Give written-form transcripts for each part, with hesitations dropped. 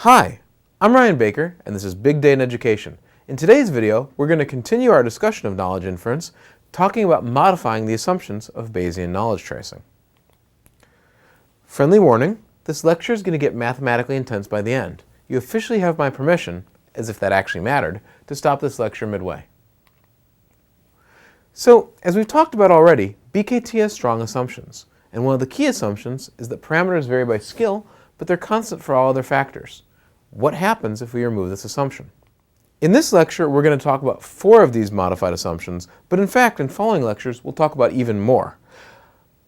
Hi, I'm Ryan Baker, and this is Big Day in Education. In today's video, we're going to continue our discussion of knowledge inference, talking about modifying the assumptions of Bayesian knowledge tracing. Friendly warning, this lecture is going to get mathematically intense by the end. You officially have my permission, as if that actually mattered, to stop this lecture midway. So, as we've talked about already, BKT has strong assumptions, and one of the key assumptions is that parameters vary by skill, but they're constant for all other factors. What happens if we remove this assumption? In this lecture, we're going to talk about 4 of these modified assumptions, but in fact, in following lectures, we'll talk about even more.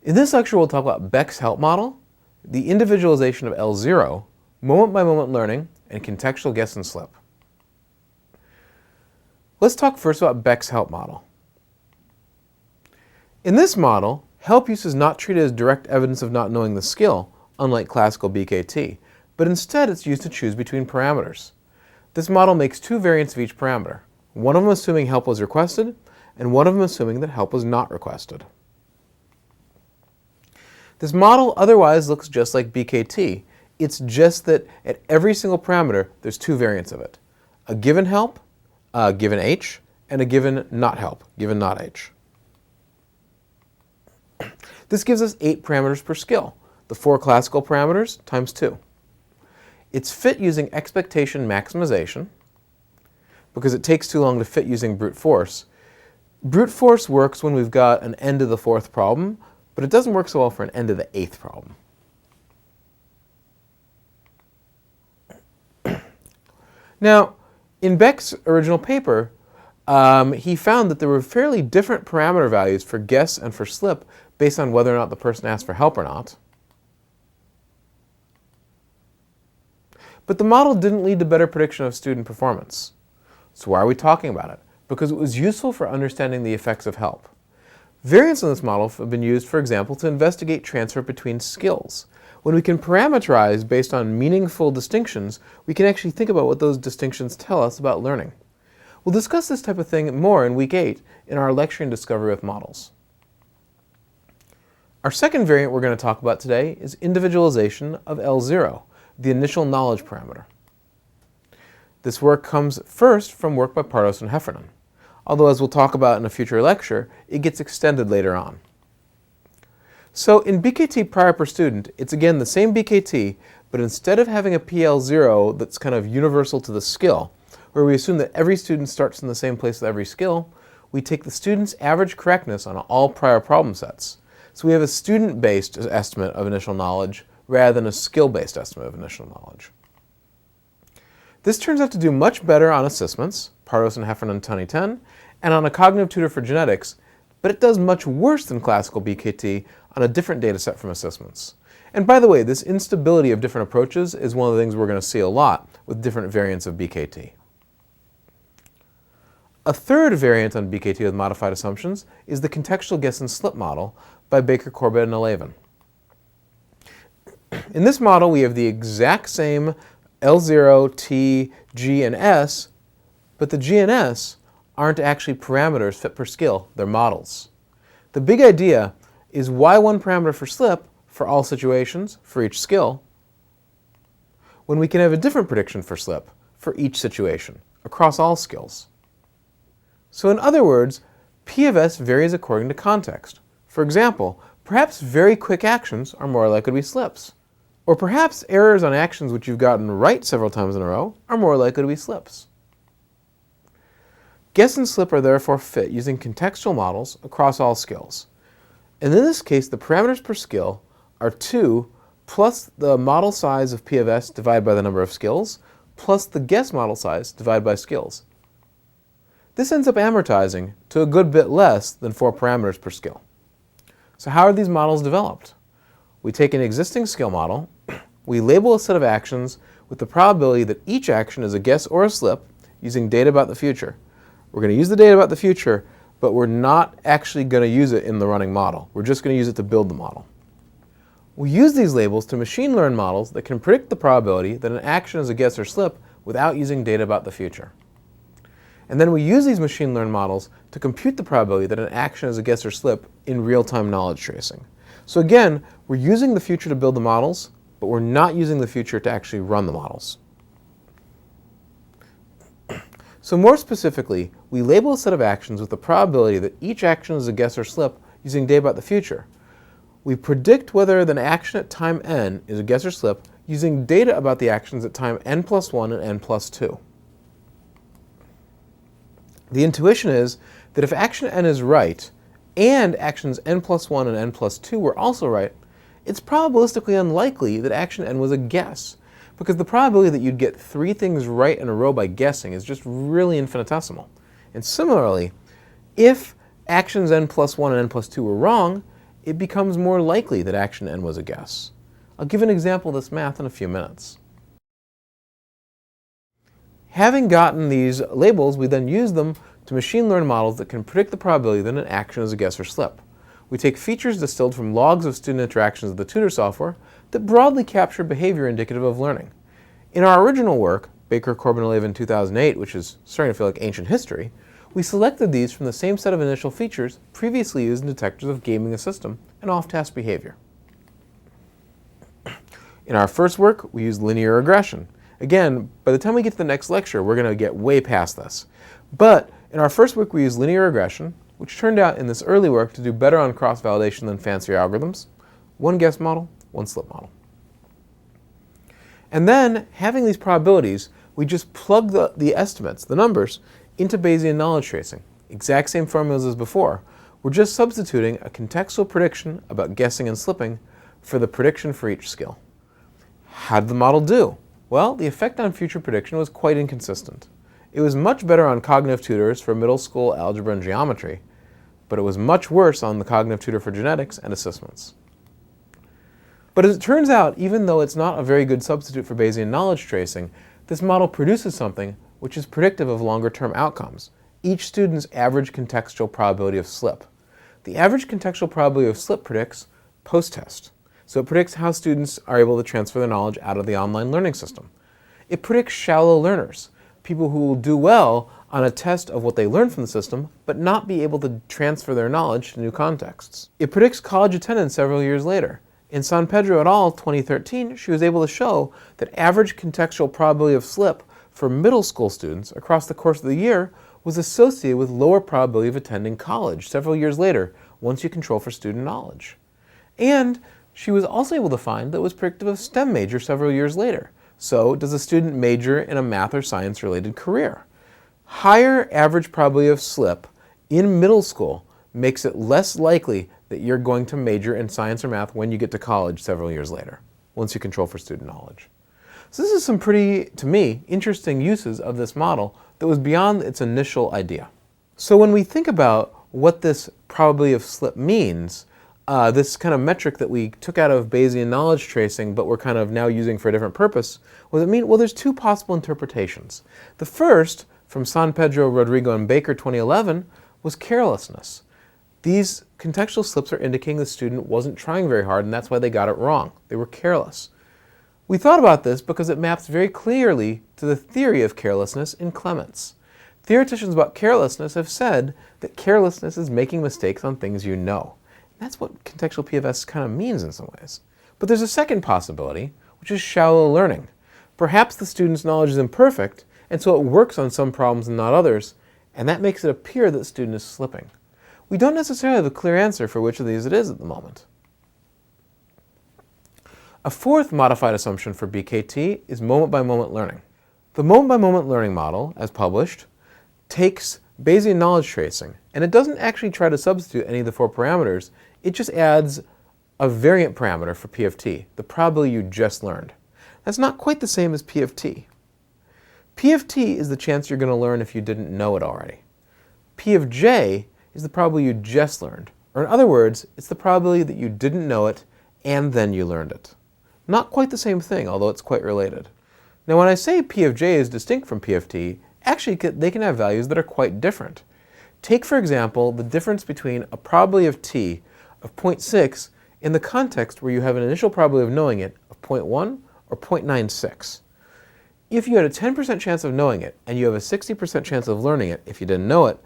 In this lecture, we'll talk about Beck's help model, the individualization of L0, moment-by-moment learning, and contextual guess and slip. Let's talk first about Beck's help model. In this model, help use is not treated as direct evidence of not knowing the skill, unlike classical BKT, but instead it's used to choose between parameters. This model makes 2 variants of each parameter, one of them assuming help was requested, and one of them assuming that help was not requested. This model otherwise looks just like BKT. It's just that at every single parameter, there's 2 variants of it. A given help, a given H, and a given not help, given not H. This gives us 8 parameters per skill, the 4 classical parameters times 2. It's fit using expectation maximization, because it takes too long to fit using brute force. Brute force works when we've got an n to the 4th problem, but it doesn't work so well for an n to the 8th problem. Now, in Beck's original paper, he found that there were fairly different parameter values for guess and for slip based on whether or not the person asked for help or not. But the model didn't lead to better prediction of student performance. So why are we talking about it? Because it was useful for understanding the effects of help. Variants in this model have been used, for example, to investigate transfer between skills. When we can parameterize based on meaningful distinctions, we can actually think about what those distinctions tell us about learning. We'll discuss this type of thing more in week 8 in our lecture in Discovery with Models. Our second variant we're going to talk about today is individualization of L0, the initial knowledge parameter. This work comes first from work by Pardos and Heffernan, although as we'll talk about in a future lecture, it gets extended later on. So in BKT prior per student, it's again the same BKT, but instead of having a PL0 that's kind of universal to the skill, where we assume that every student starts in the same place with every skill, we take the student's average correctness on all prior problem sets. So we have a student-based estimate of initial knowledge rather than a skill-based estimate of initial knowledge. This turns out to do much better on assessments, Pardos and Heffernan in 2010, and on a cognitive tutor for genetics, but it does much worse than classical BKT on a different data set from assessments. And by the way, this instability of different approaches is one of the things we're going to see a lot with different variants of BKT. A third variant on BKT with modified assumptions is the contextual guess and slip model by Baker, Corbett, and Alavin. In this model, we have the exact same L0, T, G, and S, but the G and S aren't actually parameters fit per skill, they're models. The big idea is why one parameter for slip for all situations, for each skill, when we can have a different prediction for slip for each situation, across all skills. So in other words, P of S varies according to context. For example, perhaps very quick actions are more likely to be slips. Or perhaps errors on actions which you've gotten right several times in a row are more likely to be slips. Guess and slip are therefore fit using contextual models across all skills. And in this case, the parameters per skill are 2 plus the model size of P of S divided by the number of skills plus the guess model size divided by skills. This ends up amortizing to a good bit less than 4 parameters per skill. So how are these models developed? We take an existing skill model, we label a set of actions with the probability that each action is a guess or a slip using data about the future. We're going to use the data about the future, but we're not actually going to use it in the running model. We're just going to use it to build the model. We use these labels to machine learn models that can predict the probability that an action is a guess or slip without using data about the future. And then we use these machine learned models to compute the probability that an action is a guess or slip in real-time knowledge tracing. So again, we're using the future to build the models, but we're not using the future to actually run the models. So more specifically, we label a set of actions with the probability that each action is a guess or slip using data about the future. We predict whether an action at time n is a guess or slip using data about the actions at time n plus 1 and n plus 2. The intuition is that if action n is right, and actions n plus 1 and n plus 2 were also right, it's probabilistically unlikely that action n was a guess, because the probability that you'd get 3 things right in a row by guessing is just really infinitesimal. And similarly, if actions n plus 1 and n plus 2 were wrong, it becomes more likely that action n was a guess. I'll give an example of this math in a few minutes. Having gotten these labels, we then use them to machine learn models that can predict the probability that an action is a guess or slip. We take features distilled from logs of student interactions with the tutor software that broadly capture behavior indicative of learning. In our original work, Baker, Corbin, and Levin 2008, which is starting to feel like ancient history, we selected these from the same set of initial features previously used in detectors of gaming the system and off-task behavior. In our first work, we used linear regression. Again, by the time we get to the next lecture, we're going to get way past this. But in our first work, we used linear regression, which turned out in this early work to do better on cross-validation than fancier algorithms. One guess model, one slip model. And then, having these probabilities, we just plug the estimates, the numbers, into Bayesian knowledge tracing. Exact same formulas as before. We're just substituting a contextual prediction about guessing and slipping for the prediction for each skill. How did the model do? Well, the effect on future prediction was quite inconsistent. It was much better on cognitive tutors for middle school algebra and geometry, but it was much worse on the cognitive tutor for genetics and assessments. But as it turns out, even though it's not a very good substitute for Bayesian knowledge tracing, this model produces something which is predictive of longer-term outcomes: each student's average contextual probability of slip. The average contextual probability of slip predicts post-test. So it predicts how students are able to transfer their knowledge out of the online learning system. It predicts shallow learners, people who will do well on a test of what they learned from the system, but not be able to transfer their knowledge to new contexts. It predicts college attendance several years later. In San Pedro et al. 2013, she was able to show that average contextual probability of slip for middle school students across the course of the year was associated with lower probability of attending college several years later, once you control for student knowledge. And she was also able to find that it was predictive of STEM major several years later. So, does a student major in a math or science related career? Higher average probability of slip in middle school makes it less likely that you're going to major in science or math when you get to college several years later, once you control for student knowledge. So this is some pretty, to me, interesting uses of this model that was beyond its initial idea. So when we think about what this probability of slip means, this kind of metric that we took out of Bayesian knowledge tracing but we're kind of now using for a different purpose, what does it mean? Well, there's two possible interpretations. The first, from San Pedro, Rodrigo, and Baker 2011, was carelessness. These contextual slips are indicating the student wasn't trying very hard, and that's why they got it wrong. They were careless. We thought about this because it maps very clearly to the theory of carelessness in Clements. Theoreticians about carelessness have said that carelessness is making mistakes on things you know. That's what contextual PFS kind of means in some ways. But there's a second possibility, which is shallow learning. Perhaps the student's knowledge is imperfect, and so it works on some problems and not others, and that makes it appear that the student is slipping. We don't necessarily have a clear answer for which of these it is at the moment. A fourth modified assumption for BKT is moment-by-moment learning. The moment-by-moment learning model, as published, takes Bayesian knowledge tracing, and it doesn't actually try to substitute any of the 4 parameters. It just adds a variant parameter for PFT, the probability you just learned. That's not quite the same as PFT. PFT is the chance you're going to learn if you didn't know it already. P of J is the probability you just learned. Or in other words, it's the probability that you didn't know it and then you learned it. Not quite the same thing, although it's quite related. Now when I say P of J is distinct from PFT, actually they can have values that are quite different. Take, for example, the difference between a probability of T of 0.6 in the context where you have an initial probability of knowing it of 0.1 or 0.96. If you had a 10% chance of knowing it and you have a 60% chance of learning it if you didn't know it,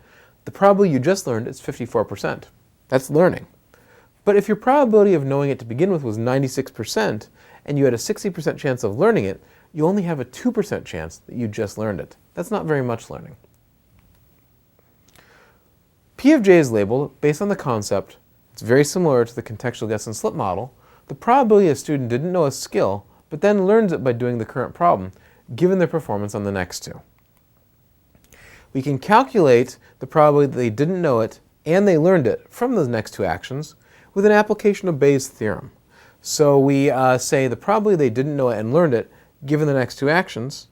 the probability you just learned is 54%. That's learning. But if your probability of knowing it to begin with was 96% and you had a 60% chance of learning it, you only have a 2% chance that you just learned it. That's not very much learning. P of j is labeled based on the concept, it's very similar to the contextual guess and slip model, the probability a student didn't know a skill, but then learns it by doing the current problem, given their performance on the next two. We can calculate the probability that they didn't know it and they learned it from those next two actions with an application of Bayes' theorem. So we say the probability they didn't know it and learned it, given the next two actions,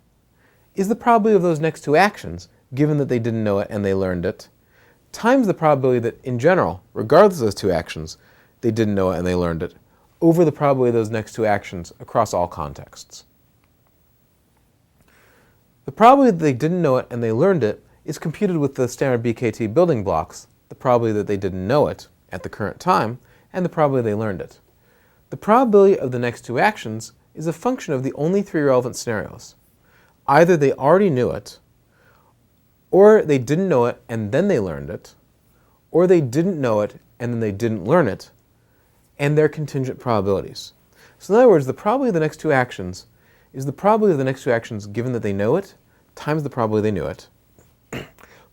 is the probability of those next two actions, given that they didn't know it and they learned it, times the probability that, in general, regardless of those two actions, they didn't know it and they learned it, over the probability of those next two actions across all contexts. The probability that they didn't know it and they learned it is computed with the standard BKT building blocks, the probability that they didn't know it at the current time, and the probability they learned it. The probability of the next two actions is a function of the only three relevant scenarios. Either they already knew it, or they didn't know it and then they learned it, or they didn't know it and then they didn't learn it, and their contingent probabilities. So in other words, the probability of the next two actions is the probability of the next two actions given that they know it, times the probability they knew it,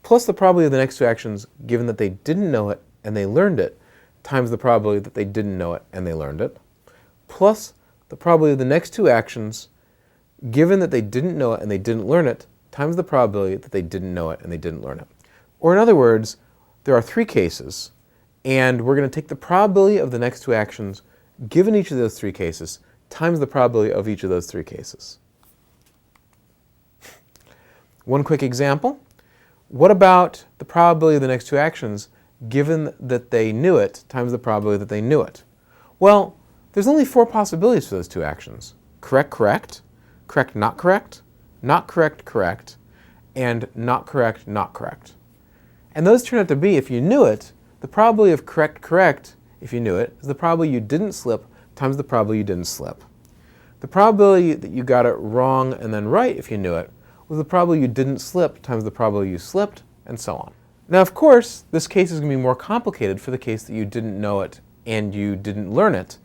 plus the probability of the next two actions given that they didn't know it and they learned it, times the probability that they didn't know it and they learned it, plus the probability of the next two actions given that they didn't know it and they didn't learn it, times the probability that they didn't know it and they didn't learn it. Or in other words, there are three cases, and we're going to take the probability of the next two actions given each of those three cases, times the probability of each of those three cases. One quick example. What about the probability of the next two actions given that they knew it times the probability that they knew it? Well, there's only four possibilities for those two actions. Correct, correct, correct, not correct, not correct, correct, and not correct, not correct. And those turn out to be, if you knew it, the probability of correct, correct, if you knew it, is the probability you didn't slip times the probability you didn't slip. The probability that you got it wrong and then right, if you knew it, was the probability you didn't slip times the probability you slipped, and so on. Now, of course, this case is going to be more complicated for the case that you didn't know it and you didn't learn it,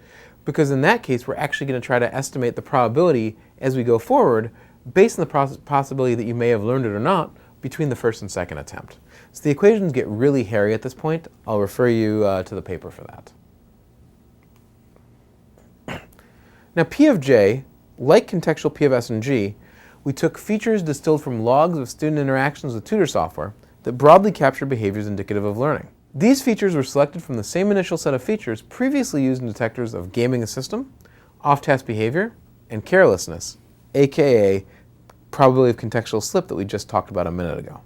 because in that case, we're actually going to try to estimate the probability as we go forward based on the possibility that you may have learned it or not between the first and second attempt. So the equations get really hairy at this point. I'll refer you to the paper for that. Now, P of j, like contextual P of S and G, we took features distilled from logs of student interactions with tutor software that broadly capture behaviors indicative of learning. These features were selected from the same initial set of features previously used in detectors of gaming the system, off-task behavior, and carelessness, aka probability of contextual slip that we just talked about a minute ago.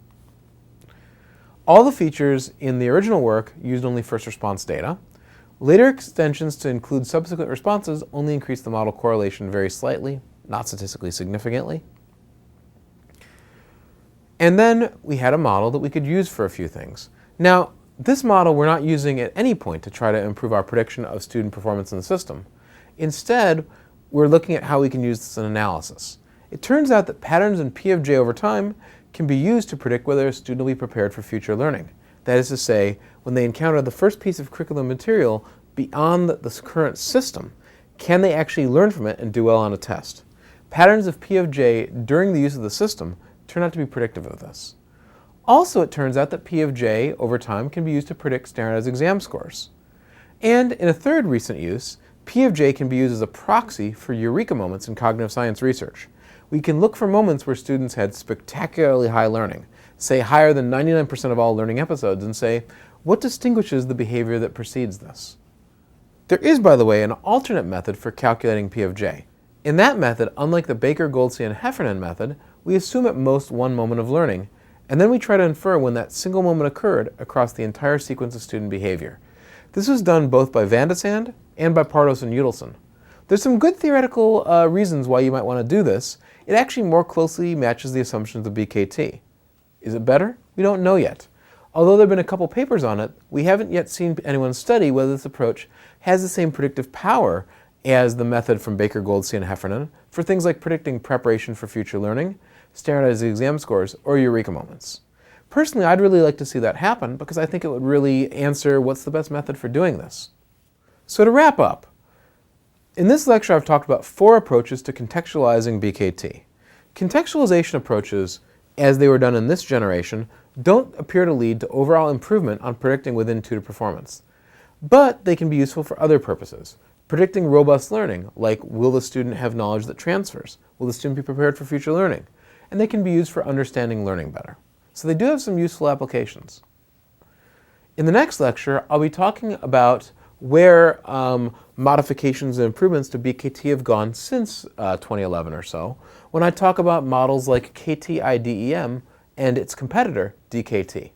All the features in the original work used only first response data. Later extensions to include subsequent responses only increased the model correlation very slightly, not statistically significantly. And then we had a model that we could use for a few things. Now, this model we're not using at any point to try to improve our prediction of student performance in the system. Instead, we're looking at how we can use this in analysis. It turns out that patterns in P of j over time can be used to predict whether a student will be prepared for future learning. That is to say, when they encounter the first piece of curriculum material beyond the current system, can they actually learn from it and do well on a test? Patterns of P of j during the use of the system turn out to be predictive of this. Also, it turns out that P of j over time can be used to predict standardized exam scores. And in a third recent use, P of j can be used as a proxy for eureka moments in cognitive science research. We can look for moments where students had spectacularly high learning, say higher than 99% of all learning episodes, and say, what distinguishes the behavior that precedes this? There is, by the way, an alternate method for calculating P of j. In that method, unlike the Baker, Goldstein, and Heffernan method, we assume at most one moment of learning, and then we try to infer when that single moment occurred across the entire sequence of student behavior. This was done both by Van de Sande and by Pardos and Udelson. There's some good theoretical reasons why you might want to do this. It actually more closely matches the assumptions of BKT. Is it better? We don't know yet. Although there have been a couple papers on it, we haven't yet seen anyone study whether this approach has the same predictive power as the method from Baker, Goldstein, and Heffernan for things like predicting preparation for future learning, standardized exam scores, or eureka moments. Personally, I'd really like to see that happen because I think it would really answer what's the best method for doing this. So to wrap up, in this lecture I've talked about 4 approaches to contextualizing BKT. Contextualization approaches as they were done in this generation, don't appear to lead to overall improvement on predicting within tutor performance. But they can be useful for other purposes. Predicting robust learning, like will the student have knowledge that transfers? Will the student be prepared for future learning? And they can be used for understanding learning better. So they do have some useful applications. In the next lecture, I'll be talking about where modifications and improvements to BKT have gone since 2011 or so, when I talk about models like KT-IDEM and its competitor, DKT.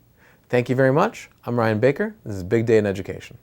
Thank you very much. I'm Ryan Baker. This is Big Day in Education.